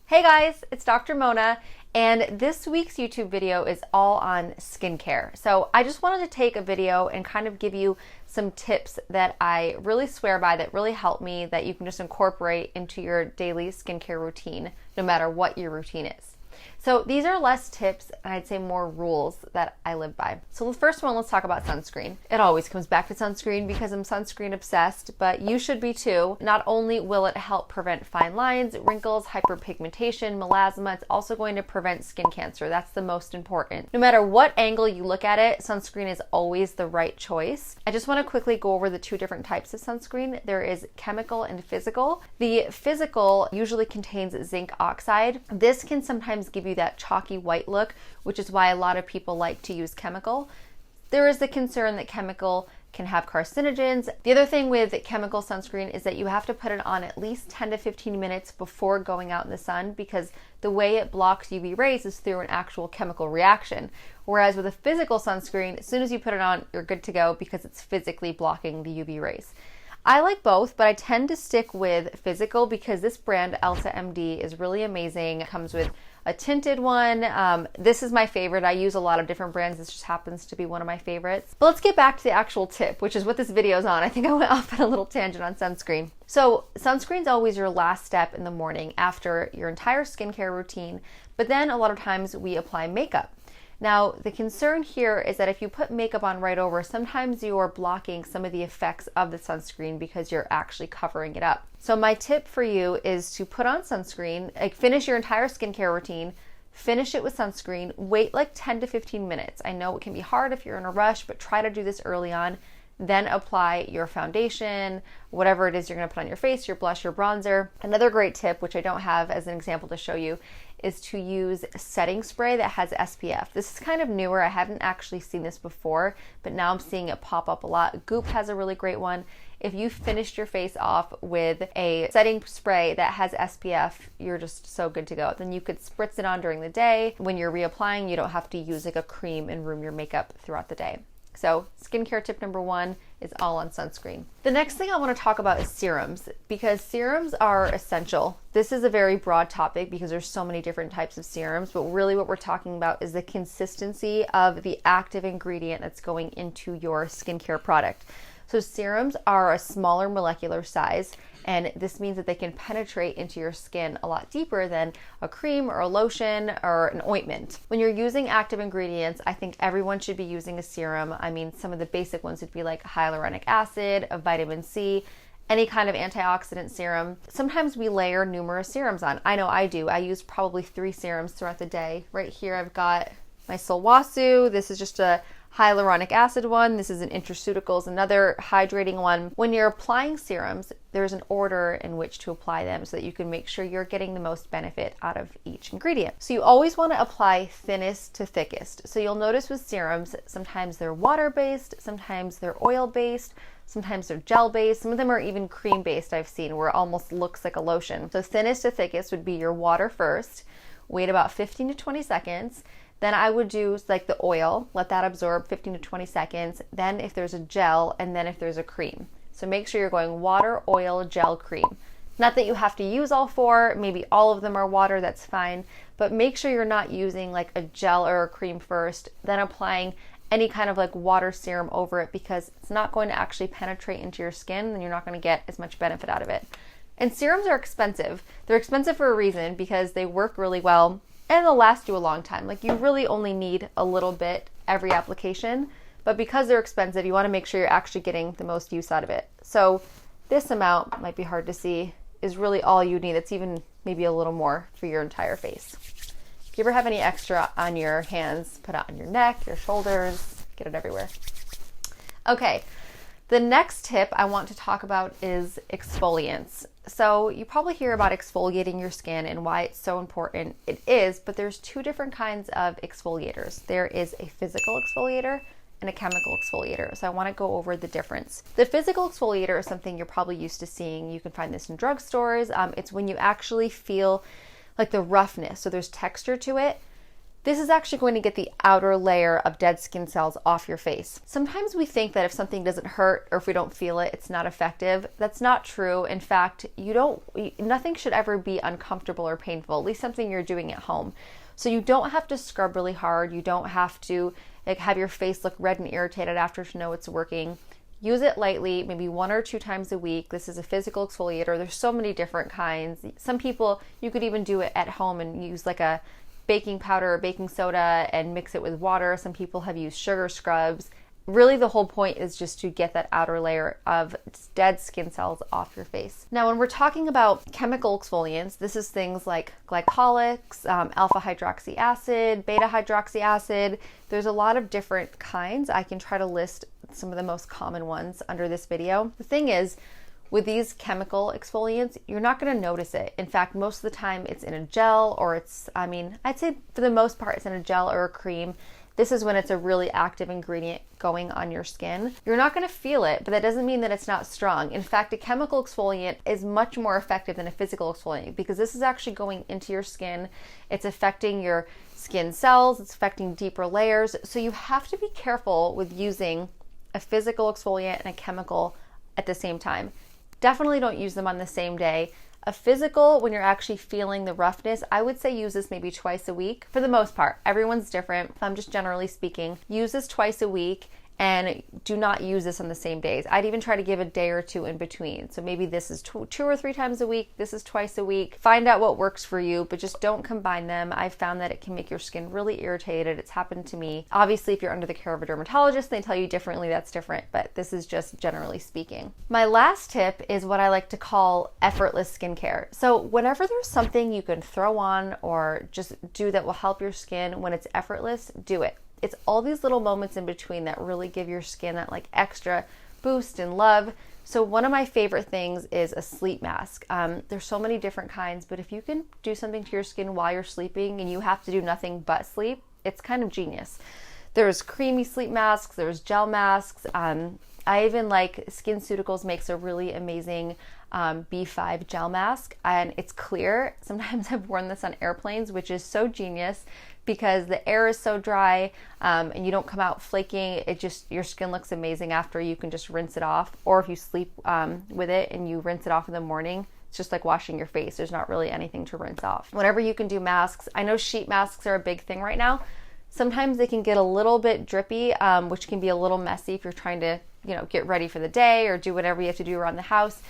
Hey guys, it's Dr. Mona, and this week's YouTube video is all on skincare. So I just wanted to take a video and kind of give you some tips that I really swear by that really help me, that you can just incorporate into your daily skincare routine, no matter what your routine is. So these are less tips and I'd say more rules that I live by. So the first one, let's talk about sunscreen. It always comes back to sunscreen because I'm sunscreen obsessed, but you should be too. Not only will it help prevent fine lines, wrinkles, hyperpigmentation, melasma, it's also going to prevent skin cancer. That's the most important. No matter what angle you look at it, sunscreen is always the right choice. I just want to quickly go over the two different types of sunscreen. There is chemical and physical. The physical usually contains zinc oxide. This can sometimes give you that chalky white look, which is why a lot of people like to use chemical. There is the concern that chemical can have carcinogens. The other thing with chemical sunscreen is that you have to put it on at least 10 to 15 minutes before going out in the sun, because the way it blocks UV rays is through an actual chemical reaction. Whereas with a physical sunscreen, as soon as you put it on, you're good to go because it's physically blocking the UV rays. I like both, but I tend to stick with physical because this brand, Elsa MD, is really amazing. It comes with a tinted one. This is my favorite. I use a lot of different brands. This just happens to be one of my favorites. But let's get back to the actual tip, which is what this video is on. I think I went off on a little tangent on sunscreen. So sunscreen is always your last step in the morning after your entire skincare routine, but then a lot of times we apply makeup. Now, the concern here is that if you put makeup on right over, sometimes you're blocking some of the effects of the sunscreen because you're actually covering it up. So my tip for you is to put on sunscreen, like finish your entire skincare routine, finish it with sunscreen, wait like 10 to 15 minutes. I know it can be hard if you're in a rush, but try to do this early on. Then apply your foundation, whatever it is you're gonna put on your face, your blush, your bronzer. Another great tip, which I don't have as an example to show you, is to use setting spray that has SPF. This is kind of newer. I haven't actually seen this before, but now I'm seeing it pop up a lot. Goop has a really great one. If you finished your face off with a setting spray that has SPF, you're just so good to go. Then you could spritz it on during the day. When you're reapplying, you don't have to use like a cream and room your makeup throughout the day. So skincare tip number one is all on sunscreen. The next thing I want to talk about is serums, because serums are essential. This is a very broad topic because there's so many different types of serums, but really what we're talking about is the consistency of the active ingredient that's going into your skincare product. So serums are a smaller molecular size, and this means that they can penetrate into your skin a lot deeper than a cream or a lotion or an ointment. When you're using active ingredients, I think everyone should be using a serum. I mean, some of the basic ones would be like hyaluronic acid, a vitamin C, any kind of antioxidant serum. Sometimes we layer numerous serums on. I know I do. I use probably 3 serums throughout the day. Right here I've got my Solwasu. This is just a hyaluronic acid one. This is an Intraceuticals, another hydrating one. When you're applying serums, there's an order in which to apply them so that you can make sure you're getting the most benefit out of each ingredient. So you always want to apply thinnest to thickest. So you'll notice with serums, sometimes they're water-based, sometimes they're oil-based, sometimes they're gel-based, some of them are even cream-based I've seen, where it almost looks like a lotion. So thinnest to thickest would be your water first, wait about 15 to 20 seconds, then I would do like the oil, let that absorb 15 to 20 seconds, then if there's a gel, and then if there's a cream. So make sure you're going water, oil, gel, cream. Not that you have to use all 4, maybe all of them are water, that's fine, but make sure you're not using like a gel or a cream first, then applying any kind of like water serum over it, because it's not going to actually penetrate into your skin and you're not going to get as much benefit out of it. And serums are expensive. They're expensive for a reason, because they work really well and they'll last you a long time. Like, you really only need a little bit every application, but because they're expensive, you want to make sure you're actually getting the most use out of it. So this amount, might be hard to see, is really all you need. It's even maybe a little more for your entire face. If you ever have any extra on your hands, put it on your neck, your shoulders, get it everywhere. Okay. The next tip I want to talk about is exfoliants. So you probably hear about exfoliating your skin and why it's so important. It is, but there's 2 different kinds of exfoliators. There is a physical exfoliator and a chemical exfoliator. So I want to go over the difference. The physical exfoliator is something you're probably used to seeing. You can find this in drugstores. It's when you actually feel like the roughness, so there's texture to it. This is actually going to get the outer layer of dead skin cells off your face. Sometimes we think that if something doesn't hurt or if we don't feel it, it's not effective. That's not true. In fact, nothing should ever be uncomfortable or painful, at least something you're doing at home. So you don't have to scrub really hard. You don't have to have your face look red and irritated after to know it's working. Use it lightly, maybe 1 or 2 times a week. This is a physical exfoliator. There's so many different kinds. Some people, you could even do it at home and use like a baking powder or baking soda and mix it with water. Some people have used sugar scrubs. Really, the whole point is just to get that outer layer of dead skin cells off your face. Now, when we're talking about chemical exfoliants, this is things like glycolics, alpha hydroxy acid, beta hydroxy acid. There's a lot of different kinds. I can try to list some of the most common ones under this video. The thing is, with these chemical exfoliants, you're not going to notice it. In fact, most of the time it's in a gel, or I'd say for the most part it's in a gel or a cream. This is when it's a really active ingredient going on your skin. You're not going to feel it, but that doesn't mean that it's not strong. In fact, a chemical exfoliant is much more effective than a physical exfoliant because this is actually going into your skin. It's affecting your skin cells. It's affecting deeper layers. So you have to be careful with using a physical exfoliant and a chemical at the same time. Definitely don't use them on the same day. A physical, when you're actually feeling the roughness, I would say use this maybe twice a week. For the most part, everyone's different. I'm just generally speaking. Use this twice a week and do not use this on the same days. I'd even try to give a day or 2 in between. So maybe this is 2 or 3 times a week. This is twice a week. Find out what works for you, but just don't combine them. I've found that it can make your skin really irritated. It's happened to me. Obviously, if you're under the care of a dermatologist, they tell you differently, that's different, but this is just generally speaking. My last tip is what I like to call effortless skincare. So whenever there's something you can throw on or just do that will help your skin, when it's effortless, do it. It's all these little moments in between that really give your skin that like extra boost and love. So one of my favorite things is a sleep mask. There's so many different kinds, but if you can do something to your skin while you're sleeping and you have to do nothing but sleep, it's kind of genius. There's creamy sleep masks, there's gel masks. I even like SkinCeuticals makes a really amazing B5 gel mask, and it's clear. Sometimes I've worn this on airplanes, which is so genius because the air is so dry and you don't come out flaking. Your skin looks amazing after. You can just rinse it off, or if you sleep with it and you rinse it off in the morning, it's just like washing your face. There's not really anything to rinse off. Whenever you can do masks, I know sheet masks are a big thing right now. Sometimes they can get a little bit drippy, which can be a little messy if you're trying to, get ready for the day or do whatever you have to do around the house.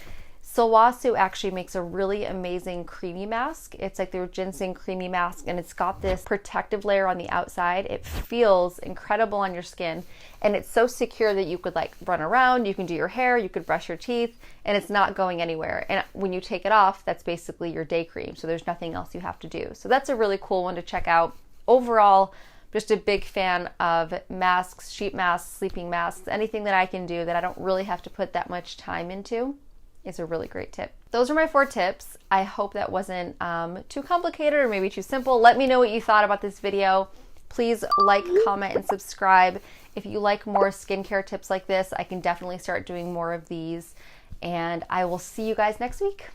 Silwasu actually makes a really amazing creamy mask. It's like their ginseng creamy mask, and it's got this protective layer on the outside. It feels incredible on your skin, and it's so secure that you could like run around, you can do your hair, you could brush your teeth, and it's not going anywhere. And when you take it off, that's basically your day cream. So there's nothing else you have to do. So that's a really cool one to check out. Overall, just a big fan of masks, sheet masks, sleeping masks, anything that I can do that I don't really have to put that much time into is a really great tip. Those are my 4 tips. I hope that wasn't too complicated or maybe too simple. Let me know what you thought about this video. Please like, comment, and subscribe. If you like more skincare tips like this, I can definitely start doing more of these. And I will see you guys next week.